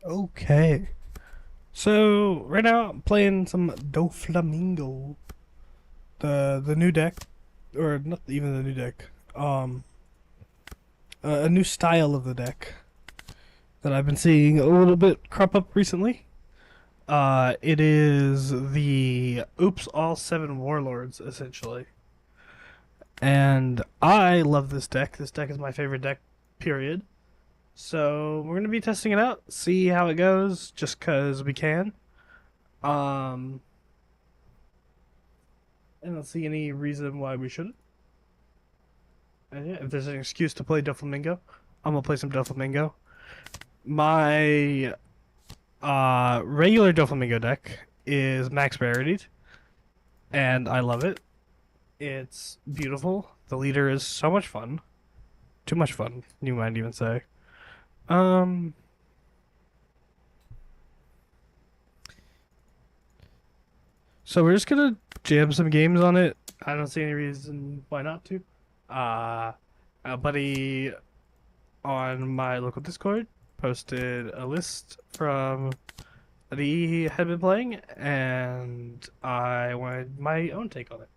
Okay. So right now I'm playing some Doflamingo. The new deck, or not even the new deck. A new style of the deck that I've been seeing a little bit crop up recently. It is the Oops All Seven Warlords essentially, and I love this deck. This deck is my favorite deck. Period. So we're gonna be testing it out, see how it goes, just cause we can. Um, I don't see any reason why we shouldn't. And yeah, if there's an excuse to play Doflamingo, I'm gonna play some Doflamingo. My regular Doflamingo deck is max rarityed, and I love it. It's beautiful. The leader is so much fun. Too much fun, you might even say. Um, so we're just gonna jam some games on it. I don't see any reason why not to. Uh, a buddy on my local Discord posted a list from that he had been playing, and I wanted my own take on it.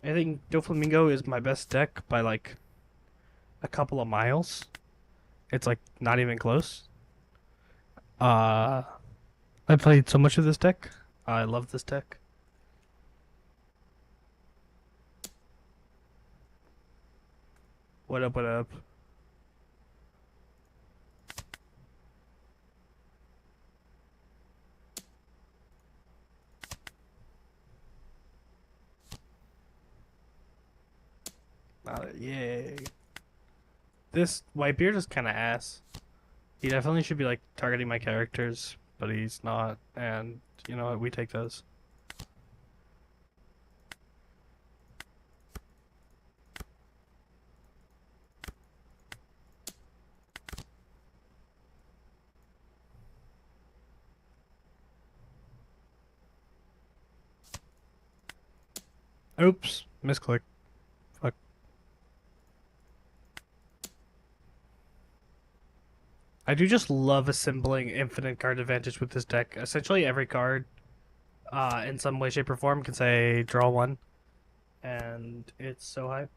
I think Doflamingo is my best deck by like a couple of miles. It's like not even close. Uh, I played so much of this deck. I love this deck. What up? What up? Yay! This Whitebeard is kind of ass. He definitely should be like targeting my characters, but he's not. And you know what? We take those. Oops, misclick. Fuck. I do just love assembling infinite card advantage with this deck. Essentially, every card, in some way, shape, or form, can say draw one, and it's so hype.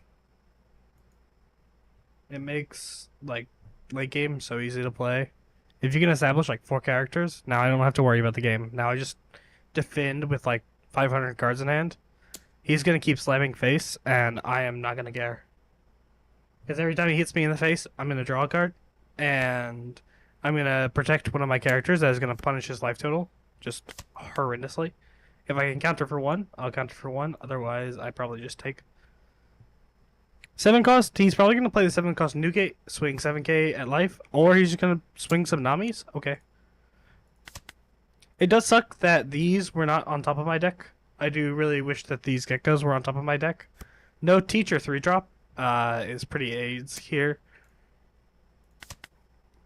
It makes like late game so easy to play. If you can establish like four characters, now I don't have to worry about the game. Now I just defend with like 500 cards in hand. He's gonna keep slamming face, and I am not gonna care. Because every time he hits me in the face, I'm gonna draw a card, and I'm gonna protect one of my characters that is gonna punish his life total just horrendously. If I can counter for one, I'll counter for one. Otherwise, I probably just take 7 cost. He's probably gonna play the 7 cost Newgate, swing 7k at life, or he's just gonna swing some Namis. Okay. It does suck that these were not on top of my deck. I do really wish that these geckos were on top of my deck. No teacher 3-drop is pretty AIDS here.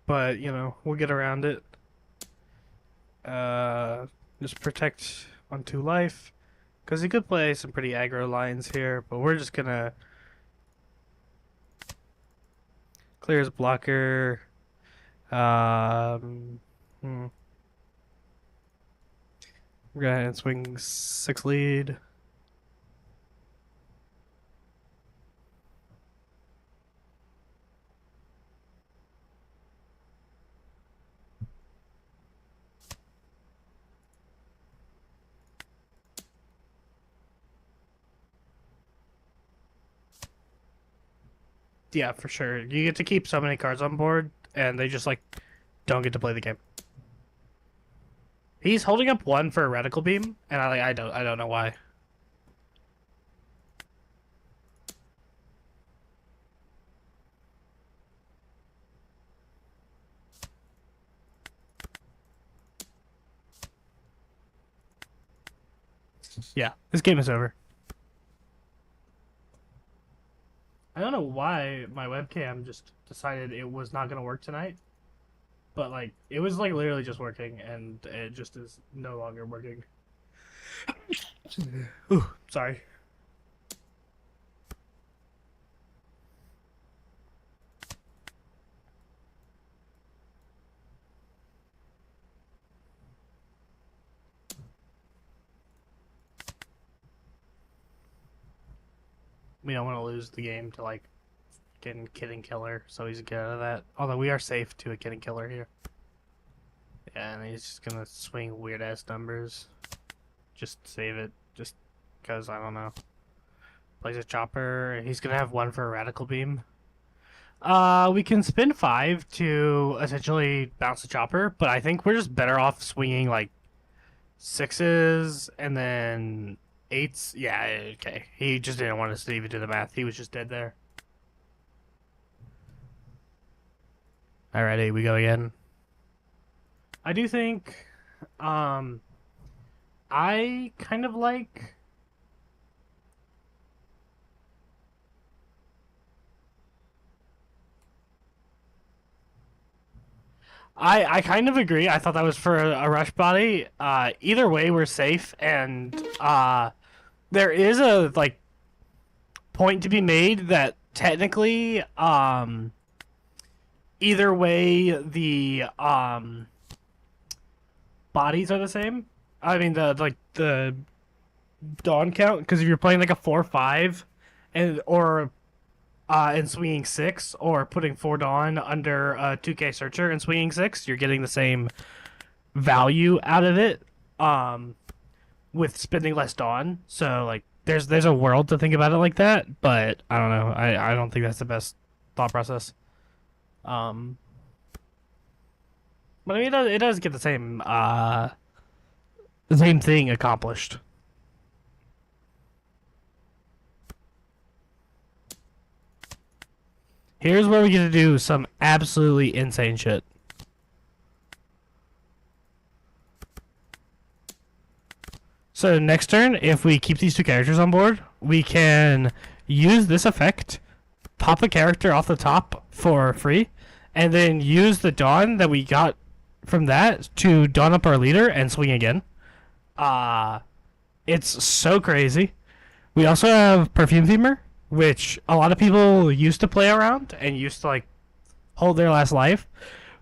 But, you know, we'll get around it. Just protect on 2 life. Because he could play some pretty aggro lines here, but we're just gonna clear his blocker. Um, hmm. We're gonna swing 6 lead. Yeah, for sure. You get to keep so many cards on board, and they just like don't get to play the game. He's holding up 1 for a radical beam, and I don't know why. Yeah, this game is over. I don't know why my webcam just decided it was not gonna work tonight, but like it was like literally just working, and it just is no longer working. Ooh, sorry. We don't want to lose the game to like getting Kid and Killer, so he's good out of that. Although we are safe to a Kid and Killer here. Yeah, and he's just gonna swing weird ass numbers. Just save it, just because I don't know. Plays a chopper. He's gonna have one for a radical beam. We can spin 5 to essentially bounce the chopper, but I think we're just better off swinging like 6s and then 8s. Yeah, okay. He just didn't want us to even do the math. He was just dead there. Alrighty, we go again. I do think, I kind of like. I kind of agree. I thought that was for a rush body. Either way, we're safe, and there is a like point to be made that technically, either way, the bodies are the same. I mean, the dawn count, because if you're playing like a 4-5, and swinging 6, or putting 4 dawn under a 2K searcher and swinging 6, you're getting the same value out of it, with spending less dawn. So like, there's a world to think about it like that, but I don't know. I don't think that's the best thought process. But I mean, it does get the same thing accomplished. Here's where we get to do some absolutely insane shit. So next turn, if we keep these 2 characters on board, we can use this effect, pop a character off the top for free, and then use the dawn that we got from that to dawn up our leader and swing again. It's so crazy. We also have Perfume Themer, which a lot of people used to play around and used to like hold their last life,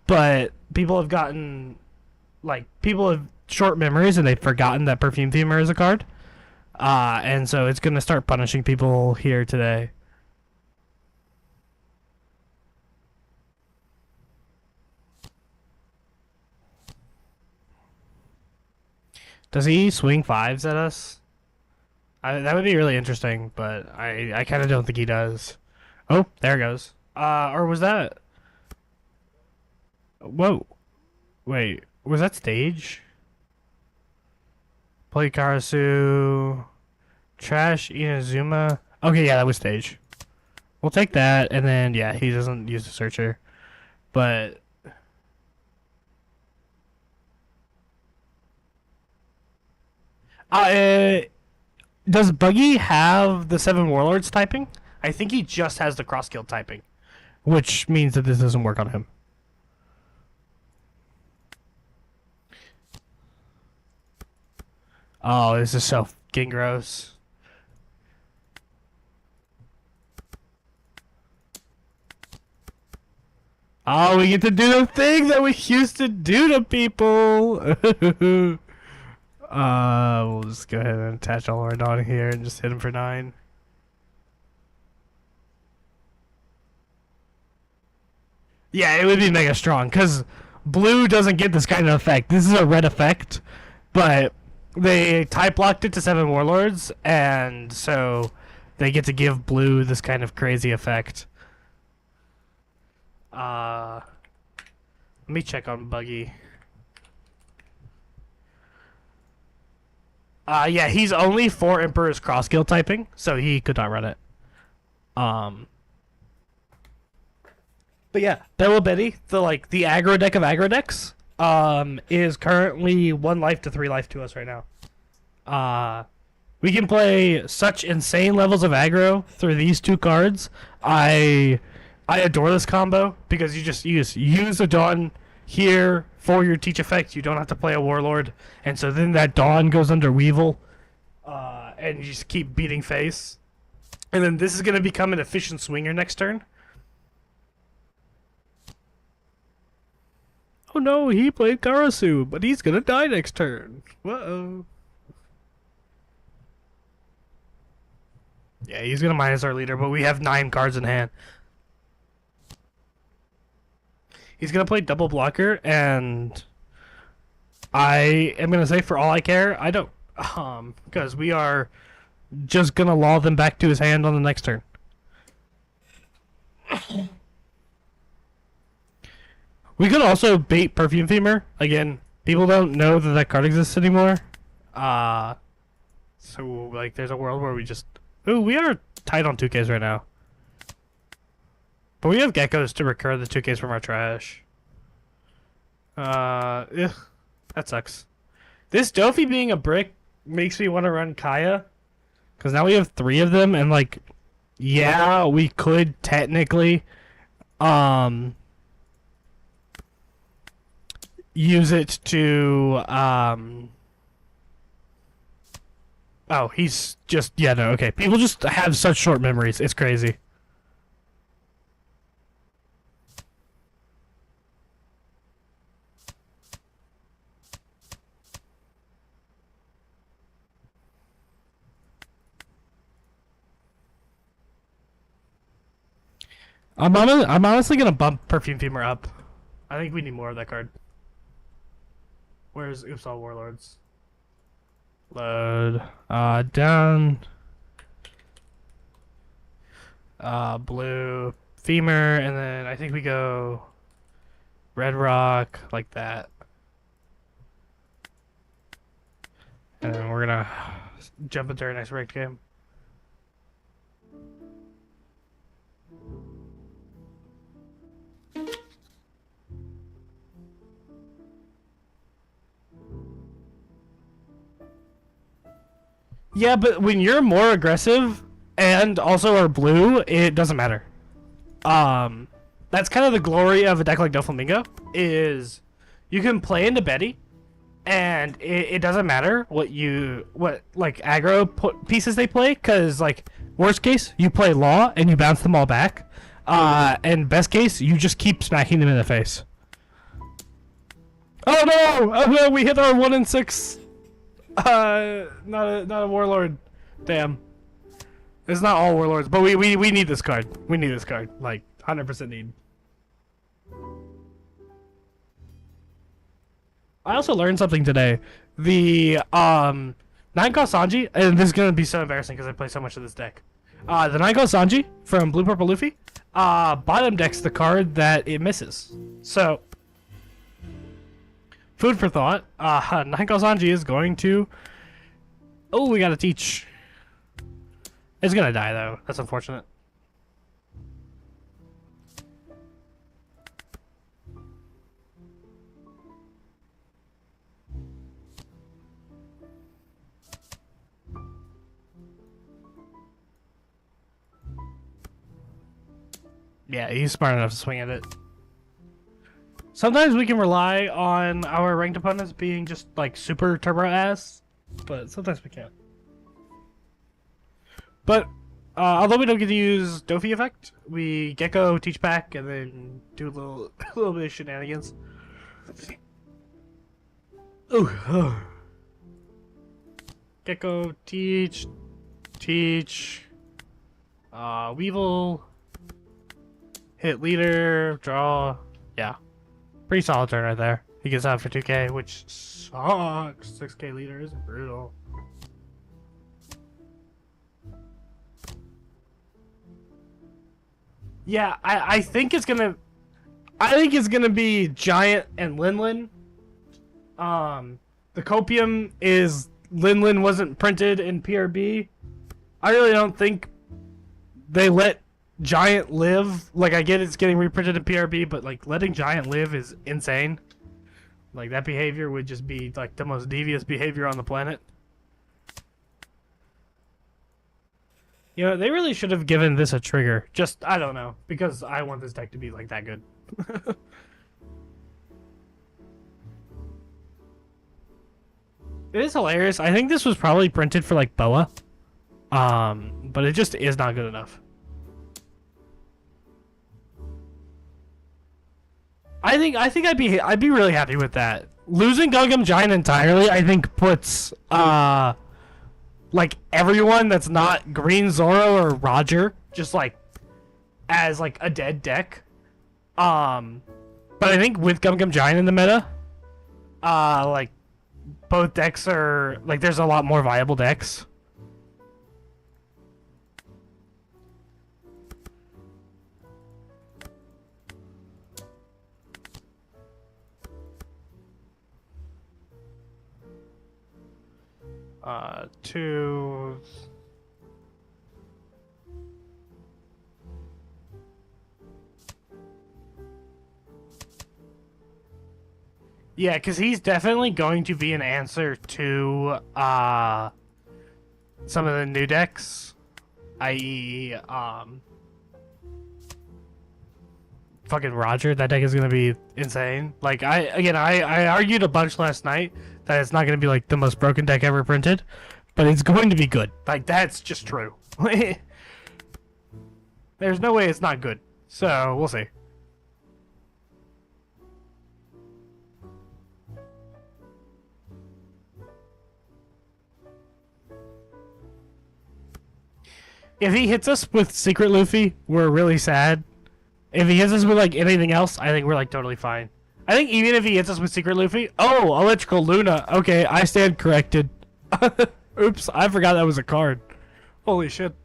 but people have short memories and they've forgotten that Perfume Themer is a card, and so it's gonna start punishing people here today. Does he swing 5s at us? That would be really interesting, but I kind of don't think he does. Oh, there it goes. Or was that? Whoa. Wait, was that stage? Play Karasu. Trash Inazuma. Okay, yeah, that was stage. We'll take that, and then, yeah, he doesn't use the searcher. But... does Buggy have the 7 Warlords typing? I think he just has the cross guild typing, which means that this doesn't work on him. Oh, this is so fucking gross. Oh, we get to do the thing that we used to do to people. We'll just go ahead and attach all our dawn here and just hit him for 9. Yeah, it would be mega strong, because blue doesn't get this kind of effect. This is a red effect, but they type locked it to 7 Warlords, and so they get to give blue this kind of crazy effect. Let me check on Buggy. Yeah, he's only 4 Emperor's cross guild typing, so he could not run it. But yeah, Bella Betty, the aggro deck of aggro decks, is currently 1 life to 3 life to us right now. We can play such insane levels of aggro through these 2 cards. I adore this combo because you just use a Dawn here for your teach effect. You don't have to play a Warlord, and so then that Dawn goes under Weevil, and you just keep beating face. And then this is going to become an efficient swinger next turn. Oh no, he played Karasu, but he's going to die next turn. Uh-oh. Yeah, he's gonna minus our leader, but we have 9 cards in hand. He's gonna play double blocker, and I am gonna say for all I care, I don't, because we are just gonna lull them back to his hand on the next turn. We could also bait Perfume Femur. Again, people don't know that that card exists anymore. So like, there's a world where we just, ooh, we are tight on 2Ks right now. But we have geckos to recur the 2Ks from our trash. Ugh, that sucks. This Doffy being a brick makes me want to run Kaya. Because now we have 3 of them, and like, yeah, we could technically, use it to, oh, he's just, yeah, no, okay. People just have such short memories. It's crazy. I'm honestly gonna bump Perfume Femur up. I think we need more of that card. Where's Oops All Warlords? Load. Down. Blue Femur, and then I think we go Red Rock, like that. And then we're gonna jump into our next ranked game. Yeah, but when you're more aggressive and also are blue, it doesn't matter. That's kind of the glory of a deck like Doflamingo, is you can play into Betty, and it doesn't matter what like aggro pieces they play, because like worst case you play Law and you bounce them all back, and best case you just keep smacking them in the face. Oh no! Oh no! We hit our 1 in 6. Not a warlord. Damn. It's not all warlords, but we need this card. We need this card. Like 100% need. I also learned something today. The 9-cost Sanji, and this is gonna be so embarrassing because I play so much of this deck. The 9-cost Sanji from Blue Purple Luffy, bottom decks the card that it misses. So food for thought. 9-cost Sanji is going to. Oh, we gotta teach. It's gonna die though. That's unfortunate. Yeah, he's smart enough to swing at it. Sometimes we can rely on our ranked opponents being just like super turbo ass, but sometimes we can't. But although we don't get to use Doffy effect, we Gecko teach back and then do a little bit of shenanigans. Ooh. Gecko teach, Weevil, hit leader, draw. Yeah. Pretty solid turn right there. He gets out for 2K, which sucks. 6K leader is brutal. Yeah, I think it's gonna be Giant and Linlin. The Copium is Linlin wasn't printed in PRB. I really don't think they let Giant live. Like, I get it's getting reprinted in PRB, but like letting Giant live is insane. Like, that behavior would just be like the most devious behavior on the planet. You know, they really should have given this a trigger. Just, I don't know, because I want this deck to be like that good. It is hilarious. I think this was probably printed for like Boa. But it just is not good enough. I think I'd be really happy with that. Losing Gungam Giant entirely, I think puts like everyone that's not Green Zoro or Roger, just like as like a dead deck. But I think with Gum Gum Giant in the meta, like both decks are like there's a lot more viable decks. Two. Yeah, because he's definitely going to be an answer to some of the new decks, i.e. Fucking Roger. That deck is gonna be insane. Like I argued a bunch last night that it's not gonna be like the most broken deck ever printed, but it's going to be good. Like that's just true. There's no way it's not good. So we'll see. If he hits us with Secret Luffy, we're really sad. If he hits us with like anything else, I think we're like totally fine. I think even if he hits us with Secret Luffy, oh, Electrical Luna. Okay, I stand corrected. Oops, I forgot that was a card. Holy shit.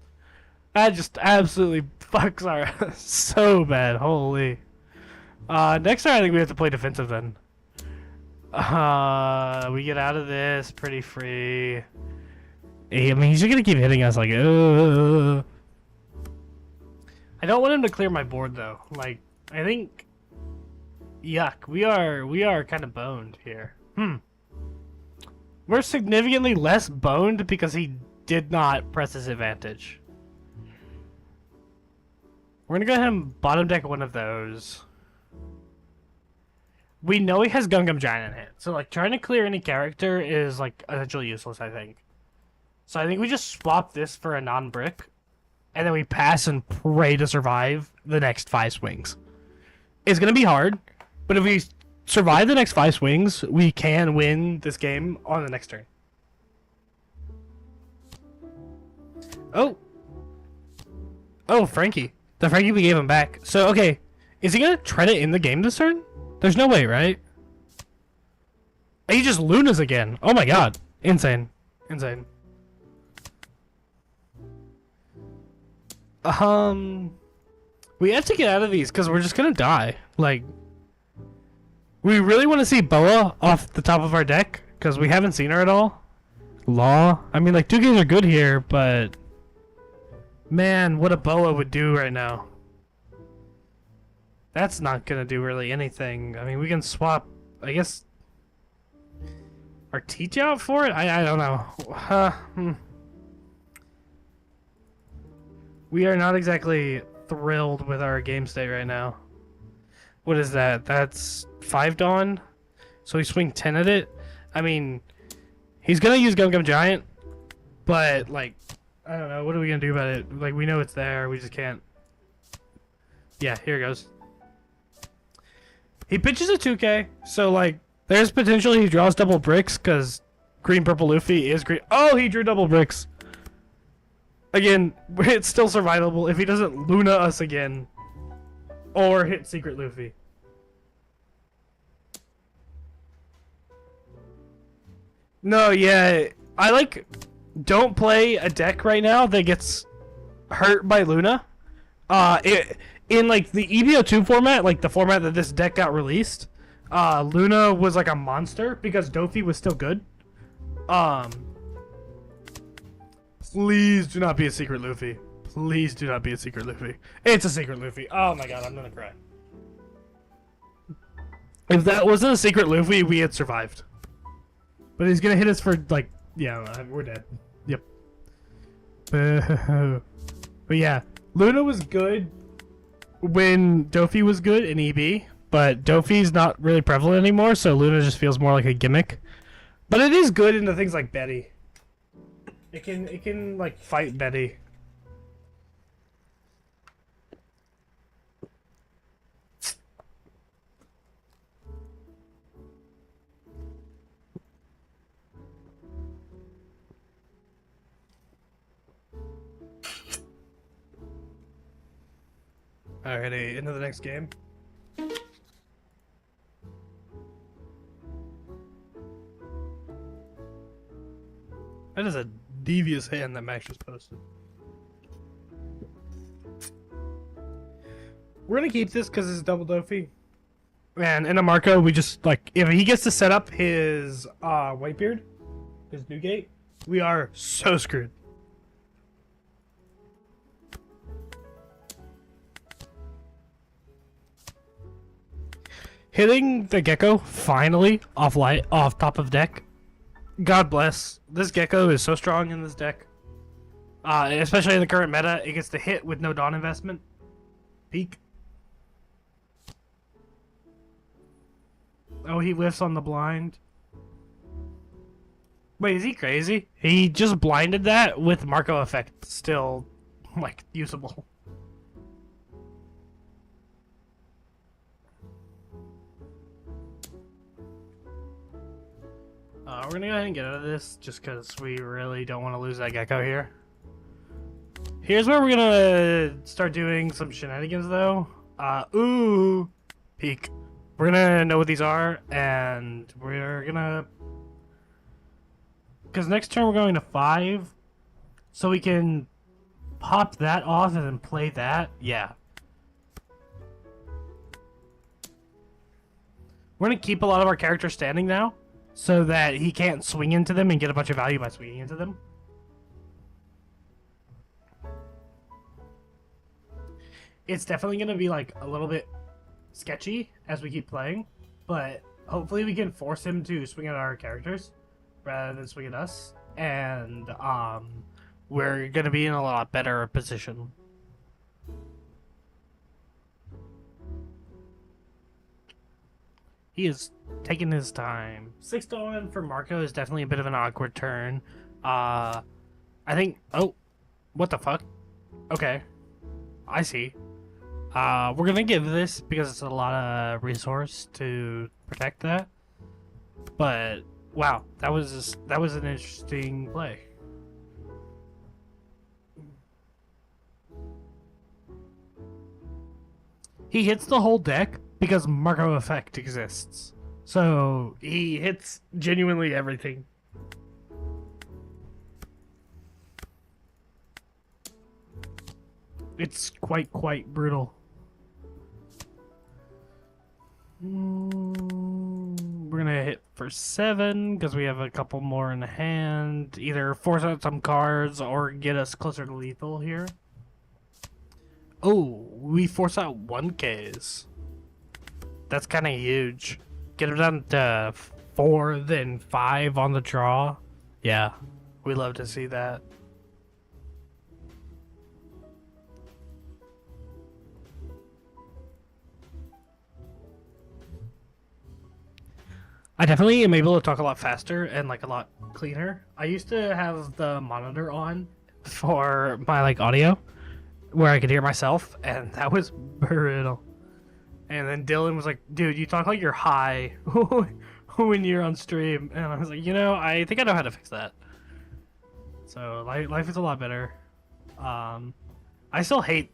That just absolutely fucks our so bad. Holy. Next time I think we have to play defensive then. We get out of this pretty free. I mean, he's just gonna keep hitting us like, I don't want him to clear my board though. Like, I think, yuck, we are kind of boned here. We're significantly less boned because he did not press his advantage. We're gonna go ahead and bottom deck one of those. We know he has Gum Gum Giant in it, so like trying to clear any character is like essentially useless, I think. So I think we just swap this for a non-brick, and then we pass and pray to survive the next 5 swings. It's gonna be hard, but if we survive the next 5 swings, we can win this game on the next turn. Oh, Frankie. The Frankie we gave him back. So, okay. Is he gonna try to end the game this turn? There's no way, right? He just Lunas again. Oh my god. Insane. Insane. We have to get out of these because we're just gonna die. Like, we really want to see Boa off the top of our deck because we haven't seen her at all. Law. I mean, like, 2Ks are good here, but man, what a Boa would do right now. That's not gonna do really anything. I mean, we can swap, I guess, our teach out for it? I don't know. We are not exactly thrilled with our game state right now. What is that? That's 5 Dawn? So we swing 10 at it? I mean, he's gonna use Gum Gum Giant, but, like, I don't know. What are we gonna do about it? Like, we know it's there. We just can't. Yeah, here it goes. He pitches a 2K, so, like, there's potential he draws double bricks, because Green Purple Luffy is green. Oh, he drew double bricks. Again, it's still survivable if he doesn't Luna us again. Or hit Secret Luffy. No, yeah. I, like, don't play a deck right now that gets hurt by Luna. In, like, the EBO2 format, like, the format that this deck got released, Luna was, like, a monster because Doffy was still good. Please do not be a Secret Luffy. Please do not be a Secret Luffy. It's a Secret Luffy. Oh my god, I'm gonna cry. If that wasn't a Secret Luffy, we had survived. But he's gonna hit us for, like, yeah, we're dead. Yep. But yeah, Luna was good when Doffy was good in EB, but Doffy's not really prevalent anymore, so Luna just feels more like a gimmick. But it is good into things like Betty. It can like fight Betty. Alrighty, into the next game. That is a devious hand that Max just posted. We're gonna keep this because it's double Doffy. And in a Marco, we just, like, if he gets to set up his Whitebeard, his Newgate, we are so screwed. Hitting the Gecko, finally, off top of deck. God bless. This Gecko is so strong in this deck. Especially in the current meta, it gets to hit with no Dawn investment. Peak. Oh, he whiffs on the blind. Wait, is he crazy? He just blinded that with Marco effect still, like, usable. We're gonna go ahead and get out of this just because we really don't want to lose that Gecko here. Here's where we're gonna start doing some shenanigans though. Ooh, peak. We're gonna know what these are, and we're gonna... Because next turn we're going to 5, so we can pop that off and then play that. Yeah. We're gonna keep a lot of our characters standing now, so that he can't swing into them and get a bunch of value by swinging into them. It's definitely gonna be like a little bit sketchy as we keep playing, but hopefully we can force him to swing at our characters rather than swing at us, and we're gonna be in a lot better position. He is taking his time. 6 to 1 for Marco is definitely a bit of an awkward turn. I think... Oh, what the fuck? Okay, I see. We're gonna give this because it's a lot of resource to protect that. But wow, that was an interesting play. He hits the whole deck because Marco effect exists. So he hits genuinely everything. It's quite brutal. We're gonna hit for 7 because we have a couple more in hand. Either force out some cards or get us closer to lethal here. Oh, we force out 1Ks. That's kind of huge. Get him down to 4, then 5 on the draw. Yeah, we love to see that. I definitely am able to talk a lot faster and like a lot cleaner. I used to have the monitor on for my like audio where I could hear myself, and that was brutal. And then Dylan was like, dude, you talk like you're high when you're on stream. And I was like, you know, I think I know how to fix that. So life is a lot better. I still hate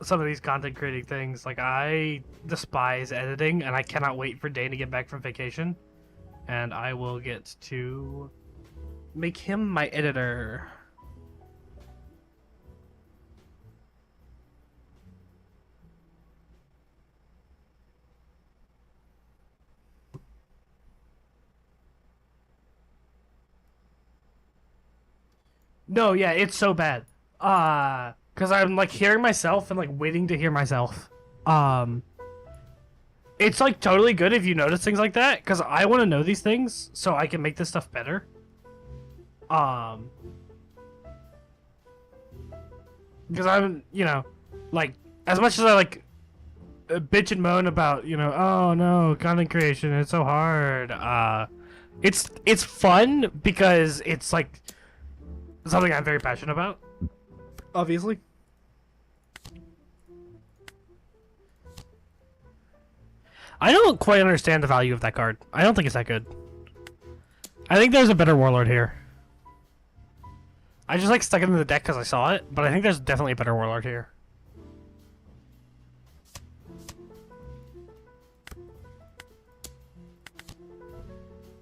some of these content creating things. Like, I despise editing, and I cannot wait for Dane to get back from vacation. And I will get to make him my editor. No, yeah, it's so bad. Cause I'm like hearing myself and like waiting to hear myself. It's like totally good if you notice things like that, cause I want to know these things so I can make this stuff better. Cause I'm, you know, like as much as I like bitch and moan about, you know, oh no, content creation, it's so hard. It's fun because it's like something I'm very passionate about, obviously. I don't quite understand the value of that card. I don't think it's that good. I think there's a better Warlord here. I just like stuck it in the deck because I saw it, but I think there's definitely a better Warlord here.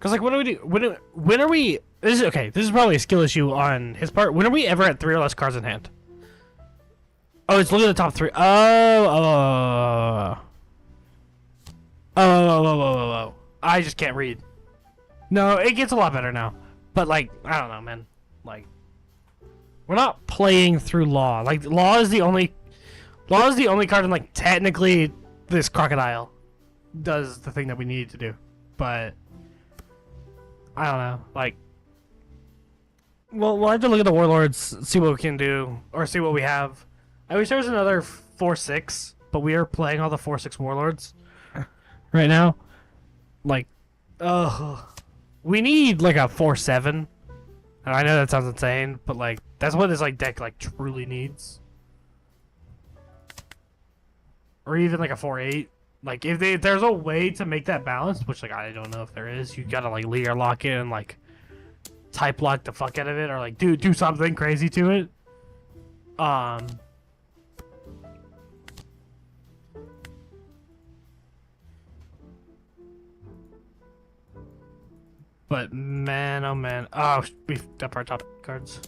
Cause like, what do we do? When are we? This is okay. This is probably a skill issue on his part. When are we ever at 3 or less cards in hand? Oh, it's looking at the top 3. Oh. I just can't read. No, it gets a lot better now. But like, I don't know, man. Like, we're not playing through Law. Like, Law is the only card, and like technically, this Crocodile does the thing that we need to do. But I don't know. Like, well, we'll have to look at the Warlords, see what we can do, or see what we have. I wish there was another 4/6, but we are playing all the 4/6 Warlords right now. Like, we need like a 4/7. And I know that sounds insane, but like that's what this like deck like truly needs. Or even like a 4/8. Like if there's a way to make that balanced, which like I don't know if there is. You gotta like leader lock it and like type lock the fuck out of it, or like do something crazy to it. But man, oh man. Oh, we fucked up our top cards.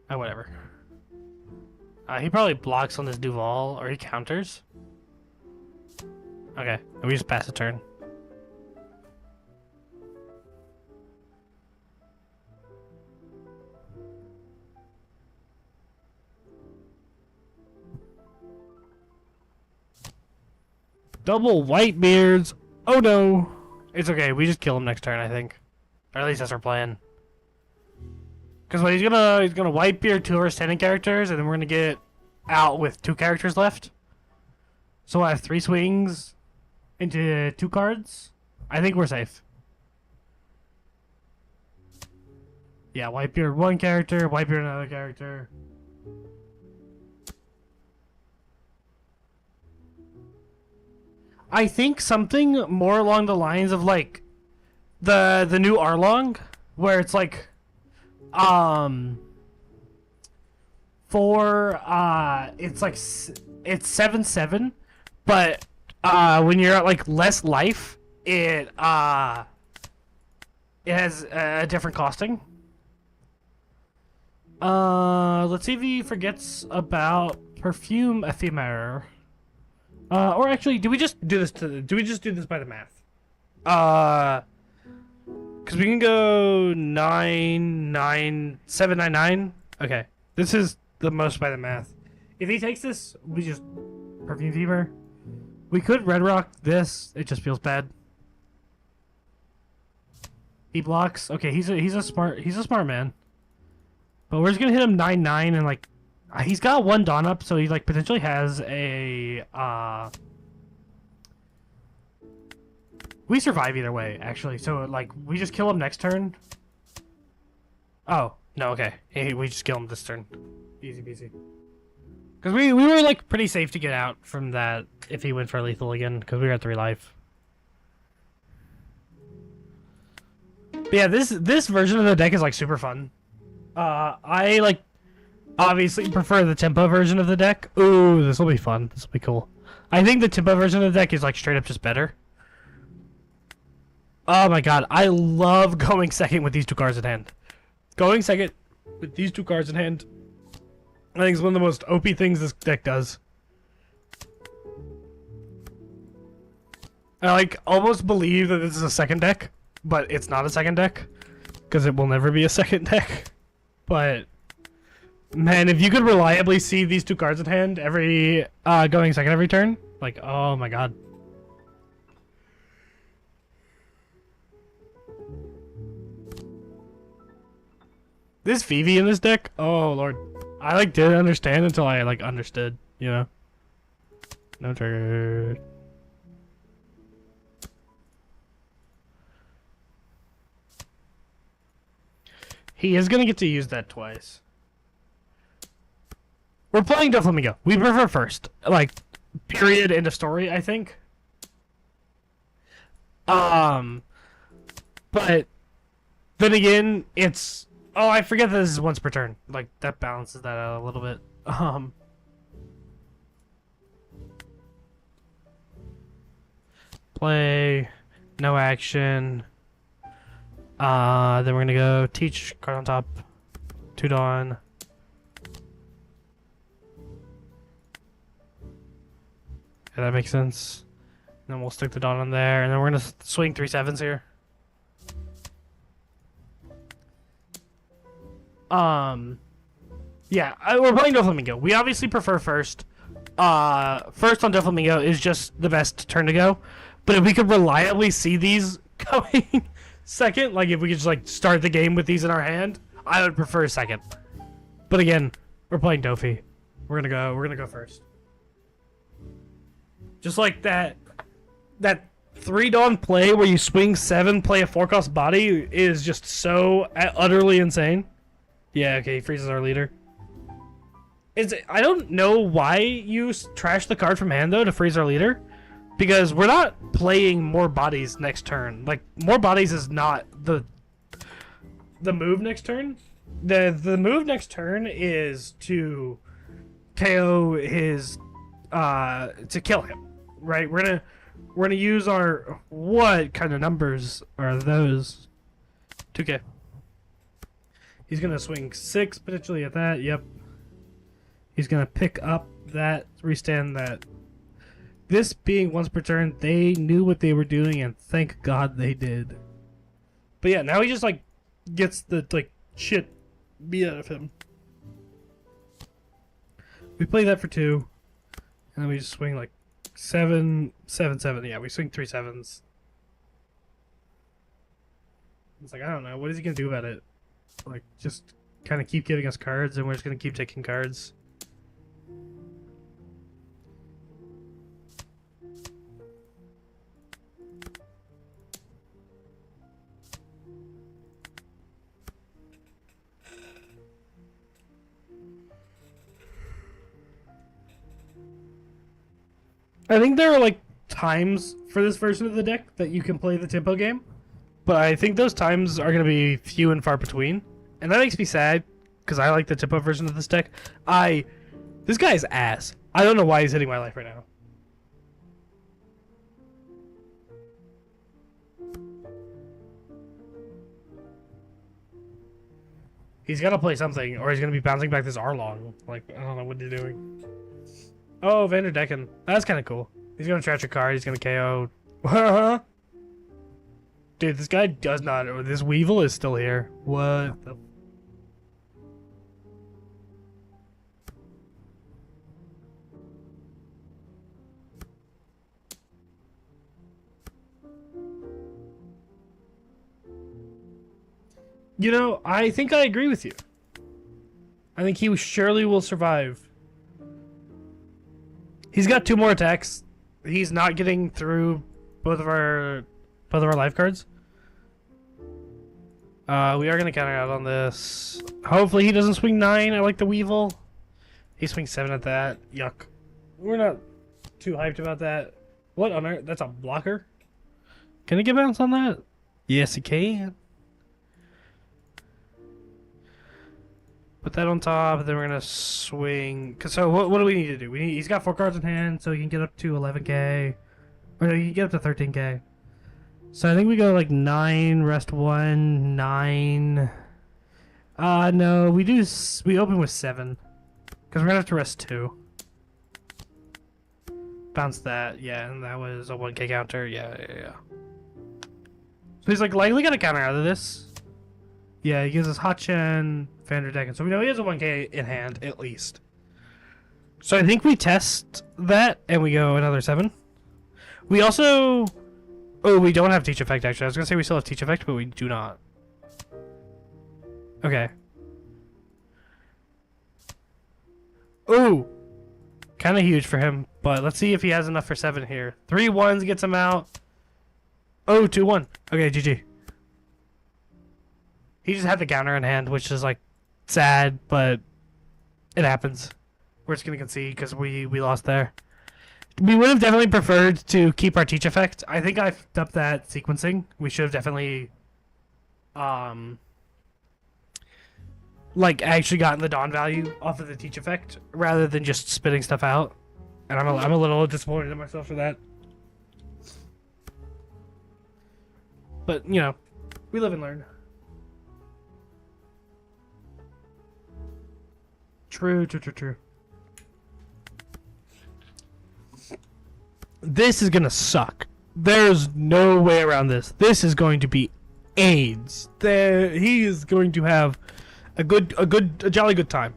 Oh, whatever. He probably blocks on this Duval, or he counters. Okay, we just pass a turn. Double Whitebeards. Oh no. It's okay, we just kill him next turn, I think. Or at least that's our plan. Because what he's gonna Whitebeard 2 of our standing characters, and then we're gonna get out with 2 characters left. So I have 3 swings into 2 cards. I think we're safe. Yeah, Whitebeard 1 character, Whitebeard another character. I think something more along the lines of like the new Arlong, where it's like it's like it's 7/7, but when you're at like less life, it has a different costing. Let's see if he forgets about Perfume Ephemer. Or actually, do we just do this by the math? Because we can go 799. Okay, this is the most by the math. If he takes this, we just Perfume Fever. We could Red Rock this. It just feels bad. He blocks. Okay, he's a smart man. But we're just gonna hit him 9/9 and like. He's got 1 Dawn up, so he like potentially has a we survive either way, actually. So like we just kill him next turn. Oh, no, okay. Hey, we just kill him this turn. Easy peasy. Because we were like pretty safe to get out from that if he went for lethal again, because we were at 3 life. But yeah, this version of the deck is like super fun. I like obviously prefer the tempo version of the deck. Ooh, this will be fun. This will be cool. I think the tempo version of the deck is like straight up just better. Oh my god, I love going second with these 2 cards in hand. Going second with these 2 cards in hand, I think is one of the most OP things this deck does. I like almost believe that this is a second deck, but it's not a second deck because it will never be a second deck. But man, if you could reliably see these 2 cards in hand every going second every turn, like, oh my god. This Vivi in this deck, oh lord. I like didn't understand until I like understood, you know. No trigger. He is gonna get to use that twice. We're playing Doflamingo. We prefer first. Like, period, end of story, I think. But then again, it's... Oh, I forget that this is once per turn. Like, that balances that out a little bit. Play. No action. Then we're gonna go teach card on top, 2 Dawn. Yeah, that makes sense. And then we'll stick the Dawn on there, and then we're gonna swing 3 7s here. Yeah, we're playing Doflamingo. We obviously prefer first. First on Doflamingo is just the best turn to go. But if we could reliably see these going second, like if we could just like start the game with these in our hand, I would prefer second. But again, we're playing Doffy. We're gonna go first. Just like that 3 Dawn play where you swing 7, play a 4-cost body is just so utterly insane. Yeah, okay, he freezes our leader. I don't know why you trash the card from hand though to freeze our leader, because we're not playing more bodies next turn. Like, more bodies is not the move next turn. The move next turn is to KO his to kill him, right? We're gonna use our, what kind of numbers are those? 2K. He's gonna swing 6 potentially at that. Yep. He's gonna pick up that, restand that. This being once per turn, they knew what they were doing, and thank God they did. But yeah, now he just like gets the like shit beat out of him. We play that for 2, and then we just swing like 7 7 7. Yeah, we swing 3 7s. It's like, I don't know, what is he gonna do about it? Like, just kind of keep giving us cards, and we're just gonna keep taking cards. I think there are like times for this version of the deck that you can play the tempo game, but I think those times are going to be few and far between, and that makes me sad because I like the tempo version of this deck. This guy is ass. I don't know why he's hitting my life right now. He's got to play something, or he's going to be bouncing back this Arlong. Like, I don't know what he's doing. Oh, Vanderdecken. That's kind of cool. He's going to trash a card. He's going to KO. Dude, this guy does not... This Weevil is still here. What the... You know, I think I agree with you. I think he surely will survive. He's got 2 more attacks. He's not getting through both of our life cards. We are gonna counter out on this. Hopefully he doesn't swing 9. I like the Weevil. He swings 7 at that. Yuck. We're not too hyped about that. What on earth? That's a blocker? Can he get bounce on that? Yes, he can. Put that on top, and then we're gonna swing. So what do we need to do? He's got 4 cards in hand, so he can get up to 11k, or no, he can get up to 13k. So I think we go like 9, rest 1, 9. No, we open with 7, because we're gonna have to rest 2. Bounce that, yeah, and that was a 1k counter. Yeah. So he's like likely gonna counter out of this. Yeah, he gives us Hotchen, Vanderdecken. So we know he has a 1k in hand, at least. So I think we test that, and we go another 7. We also... Oh, we don't have Teach Effect, actually. I was going to say we still have Teach Effect, but we do not. Okay. Oh! Kind of huge for him, but let's see if he has enough for 7 here. 3 1s gets him out. Oh, 2-1. Okay, GG. He just had the counter in hand, which is like sad, but it happens. We're just gonna concede because we lost there. We would have definitely preferred to keep our Teach Effect. I think I fucked up that sequencing. We should have definitely like actually gotten the Dawn value off of the Teach Effect rather than just spitting stuff out. And I'm a little disappointed in myself for that. But you know, we live and learn. True. This is gonna suck. There's no way around this. This is going to be AIDS. He is going to have a jolly good time.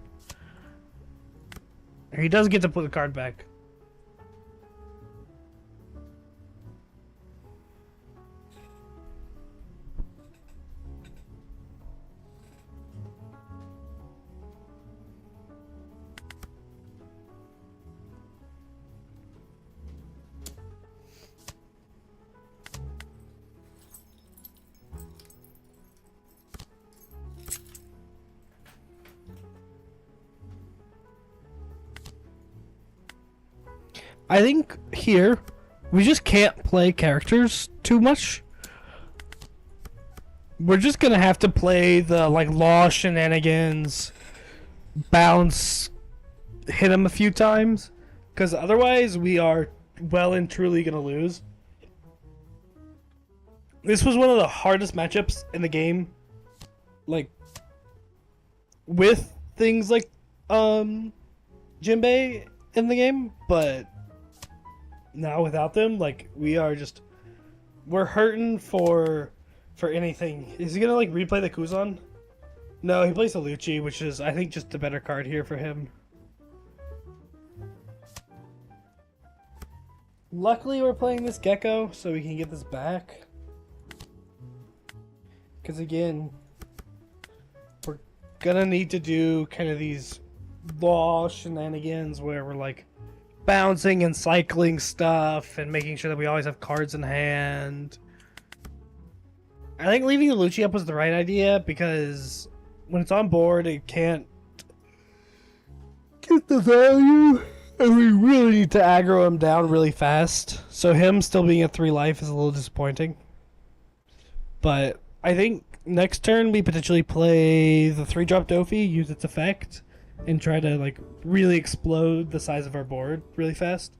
He does get to put the card back. I think here, we just can't play characters too much. We're just gonna have to play the, like, law shenanigans, bounce, hit him a few times, because otherwise we are well and truly gonna lose. This was one of the hardest matchups in the game, like, with things like, Jinbei in the game, but now without them, like, we're hurting for anything. Is he gonna, like, replay the Kuzan? No, he plays the Lucci, which is, I think, just a better card here for him. Luckily, we're playing this Gecko, so we can get this back. Because, again, we're gonna need to do kind of these law shenanigans where we're, like, bouncing and cycling stuff and making sure that we always have cards in hand. I think leaving the Lucci up was the right idea because when it's on board, it can't get the value, and we really need to aggro him down really fast. So him still being at 3 life is a little disappointing. But I think next turn we potentially play the 3-drop Doffy, use its effect, and try to, like, really explode the size of our board really fast.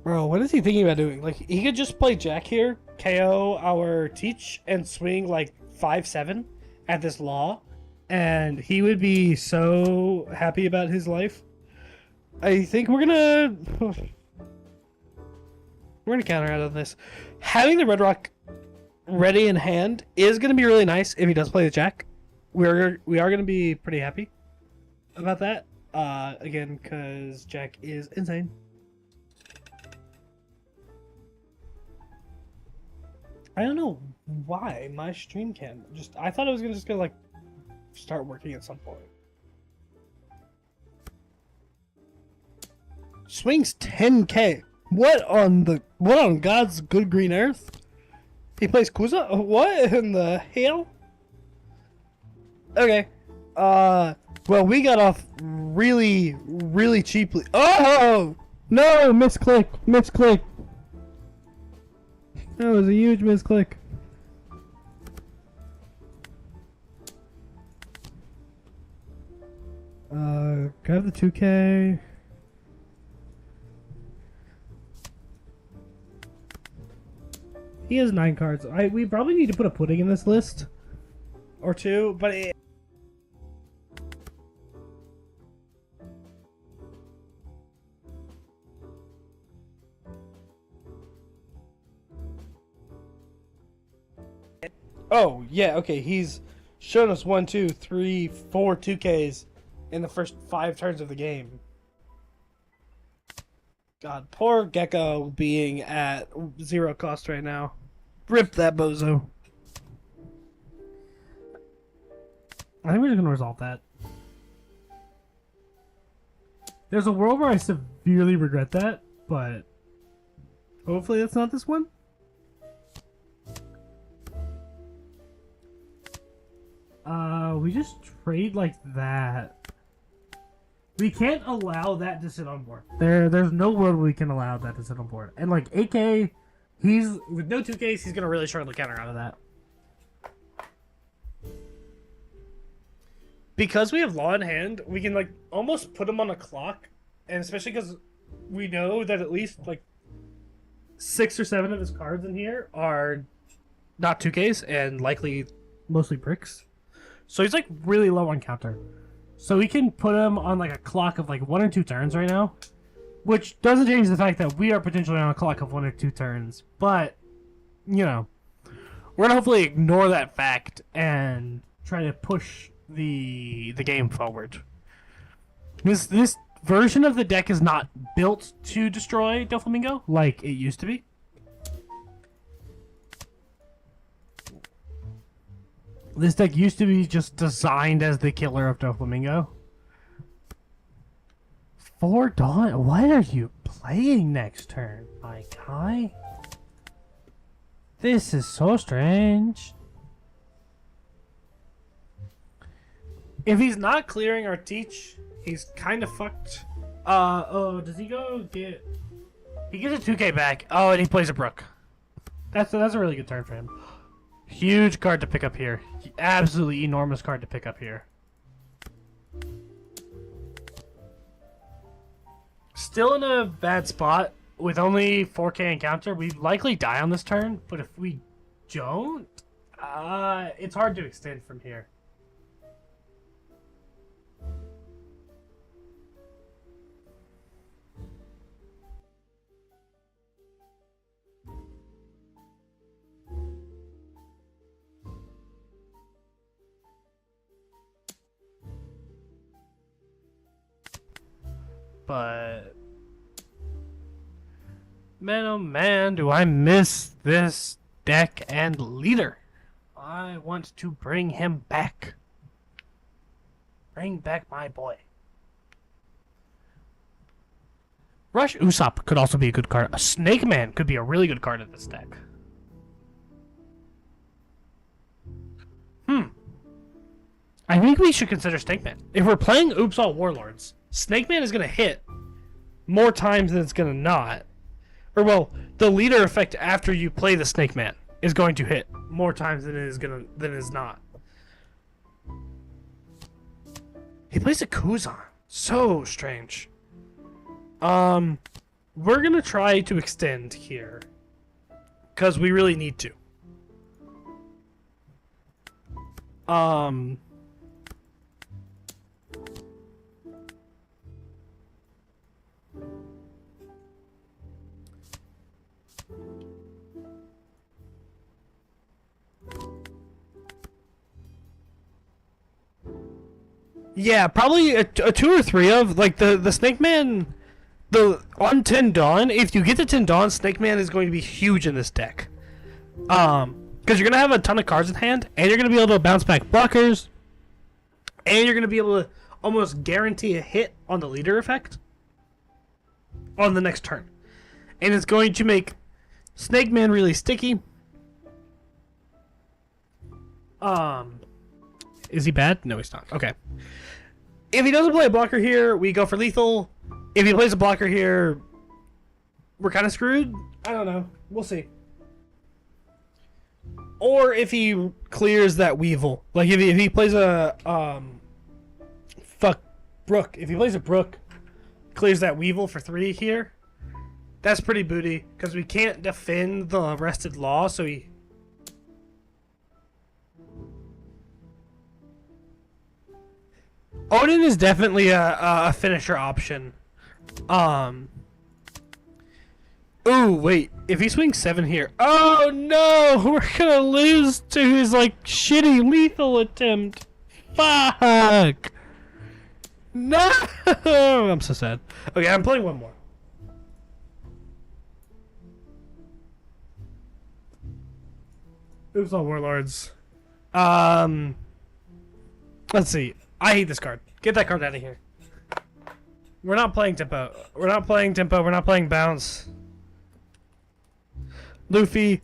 Bro, what is he thinking about doing? Like, he could just play Jack here, KO our Teach, and swing, like, 5-7 at this law, and he would be so happy about his life. I think we're gonna counter out on this. Having the Red Rock ready in hand is gonna be really nice if he does play the Jack. We are gonna be pretty happy about that. Again, because Jack is insane. I don't know why my stream cam I thought it was gonna like start working at some point. Swings 10k. What on God's good green earth? He plays Kuza? What in the hell? Okay. Well, we got off really, really cheaply. Oh no! Misclick. That was a huge misclick. Grab the 2k. He has 9 cards. We probably need to put a pudding in this list. Or 2, but it... Oh, yeah, okay, he's shown us 1, 2, 3, 4 2Ks in the first 5 turns of the game. God, poor Gecko being at 0 cost right now. Rip that bozo. I think we're just gonna resolve that. There's a world where I severely regret that, but hopefully that's not this one. We just trade like that. We can't allow that to sit on board. There's no world we can allow that to sit on board. And like 8k, he's with no 2Ks, he's gonna really struggle to counter out of that. because we have Law in hand, we can like almost put him on a clock, and especially because we know that at least like 6 or 7 of his cards in here are not 2Ks and likely mostly bricks. So he's like really low on counter. So we can put him on like a clock of like 1 or 2 turns right now, which doesn't change the fact that we are potentially on a clock of 1 or 2 turns. But, you know, we're gonna hopefully ignore that fact and try to push the game forward. This version of the deck is not built to destroy Doflamingo like it used to be. This deck used to be just designed as the killer of Doflamingo. 4 Dawn? What are you playing next turn, my guy? This is so strange. If he's not clearing our teach, he's kind of fucked. Oh, does he go get... He gets a 2K back. Oh, and he plays a Brook. That's a really good turn for him. Huge card to pick up here. Absolutely enormous card to pick up here. Still in a bad spot with only 4K encounter. We likely die on this turn, but if we don't, it's hard to extend from here. But man, oh man, do I miss this deck and leader. I want to bring him back. Bring back my boy. Rush Usopp could also be a good card. A Snake Man could be a really good card in this deck. I think we should consider Snake Man. If we're playing Oops All Warlords, Snake Man is going to hit more times than it's going to not. Or, well, the leader effect after you play the Snake Man is going to hit more times than it is not. He plays a Kuzan. So strange. We're going to try to extend here. Because we really need to. Yeah, probably a 2 or 3 of, like, the Snake Man, on 10 Dawn, if you get the 10 Dawn, Snake Man is going to be huge in this deck. Because you're going to have a ton of cards in hand, and you're going to be able to bounce back blockers, and you're going to be able to almost guarantee a hit on the leader effect on the next turn. And it's going to make Snake Man really sticky. Is he bad? No, he's not. Okay. If he doesn't play a blocker here, we go for lethal. If he plays a blocker here, we're kind of screwed. I don't know. We'll see. Or if he clears that Weevil. Like, if he plays a... Brook. If he plays a Brook, clears that Weevil for 3 here, that's pretty booty. Because we can't defend the Arrested Law, so he... Odin is definitely a finisher option. Ooh, wait. If he swings 7 here... Oh, no! We're gonna lose to his, like, shitty lethal attempt. Fuck! No! I'm so sad. Okay, I'm playing one more. Oops, all Warlords. Let's see. I hate this card. Get that card out of here. We're not playing tempo. We're not playing tempo. We're not playing bounce. Luffy,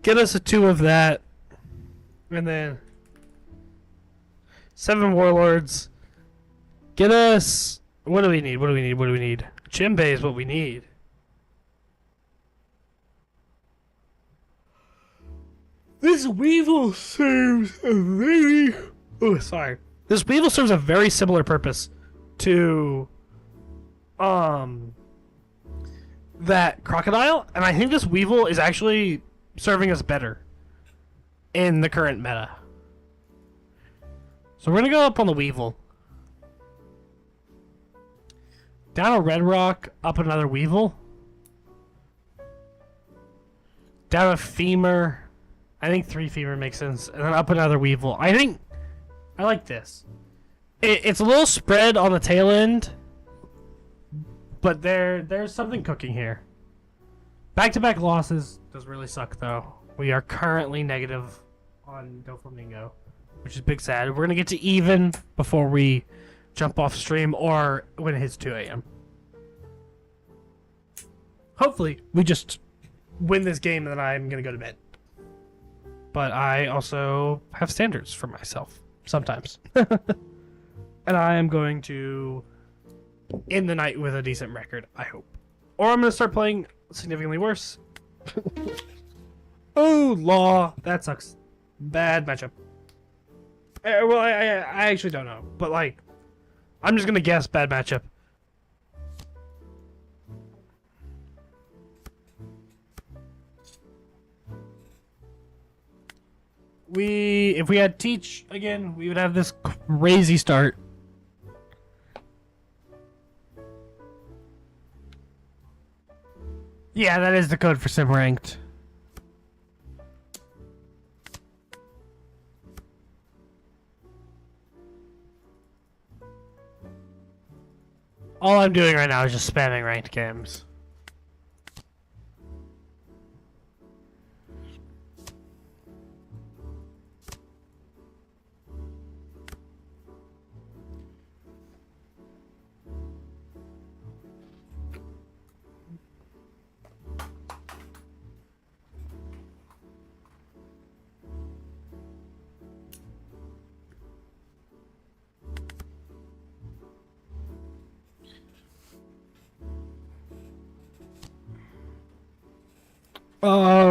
get us a 2 of that. And then 7 Warlords. Get us... What do we need? What do we need? What do we need? Jinbei is what we need. This Weevil serves a very... Oh, sorry. This Weevil serves a very similar purpose to that Crocodile, and I think this Weevil is actually serving us better in the current meta. So we're gonna go up on the Weevil. Down a Red Rock, up another Weevil. Down a Femur. I think 3 Femur makes sense. And then up another Weevil. I like this. It's a little spread on the tail end, but there's something cooking here. Back-to-back losses does really suck, though. We are currently negative on Doflamingo, which is big sad. We're going to get to even before we jump off stream or when it hits 2 a.m. Hopefully, we just win this game and then I'm going to go to bed. But I also have standards for myself sometimes. And I am going to end the night with a decent record, I hope. Or I'm going to start playing significantly worse. Oh, Law. That sucks. Bad matchup. Well, I actually don't know. But, like, I'm just going to guess bad matchup. If we had Teach again, we would have this crazy start. Yeah, that is the code for Sim Ranked. All I'm doing right now is just spamming ranked games.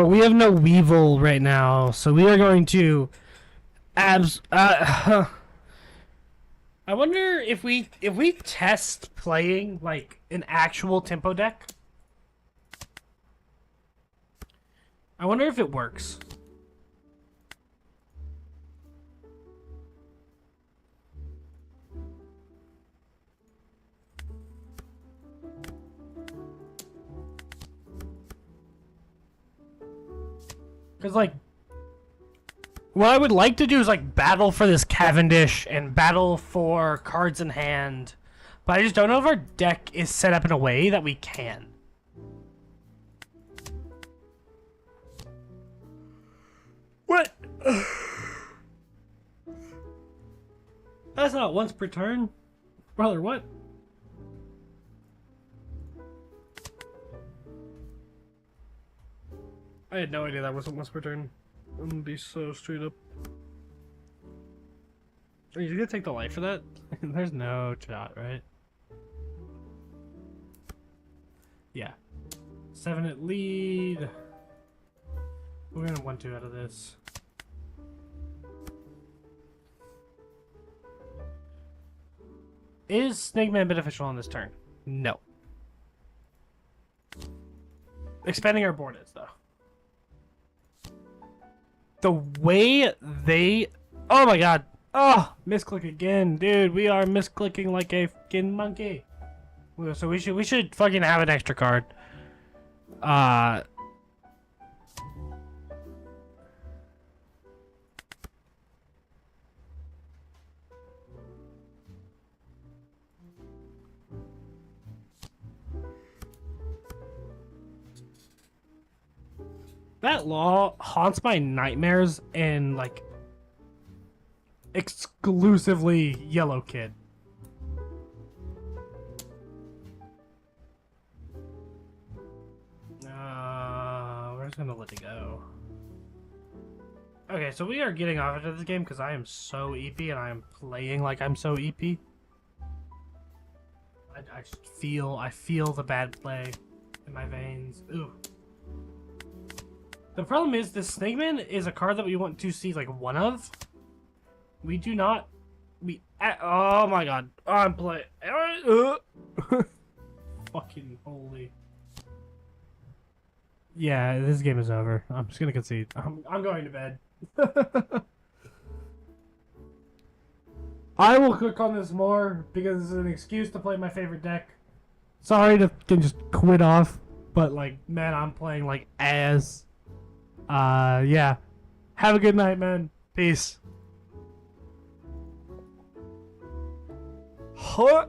We have no Weevil right now, so we are going to I wonder if we test playing like an actual tempo deck. I wonder if it works. Because, like, what I would like to do is, like, battle for this Cavendish and battle for cards in hand. But I just don't know if our deck is set up in a way that we can. What? That's not once per turn. Brother, what? I had no idea that wasn't once per turn. I'm gonna be so straight up. Are you gonna take the life for that? There's no shot, right? Yeah. 7 at lead. We're gonna 1-2 out of this. Is Snake Man beneficial on this turn? No. Expanding our board is, though. The way they... Oh my god. Oh, misclick again. Dude, we are misclicking like a fucking monkey. So we should fucking have an extra card. That Law haunts my nightmares in, like, exclusively Yellow Kid. We're just gonna let it go. Okay, so we are getting off into this game because I am so EP and I am playing like I'm so EP. I just feel the bad play in my veins. Ooh. The problem is this Snake Man is a card that we want to see like one of. We do not. Oh my god. I'm playing. Fucking holy. Yeah, this game is over. I'm just gonna concede. I'm going to bed. I will click on this more because it's an excuse to play my favorite deck. Sorry to just quit off, but like, man, I'm playing like ass. Yeah. Have a good night, man. Peace. Huh?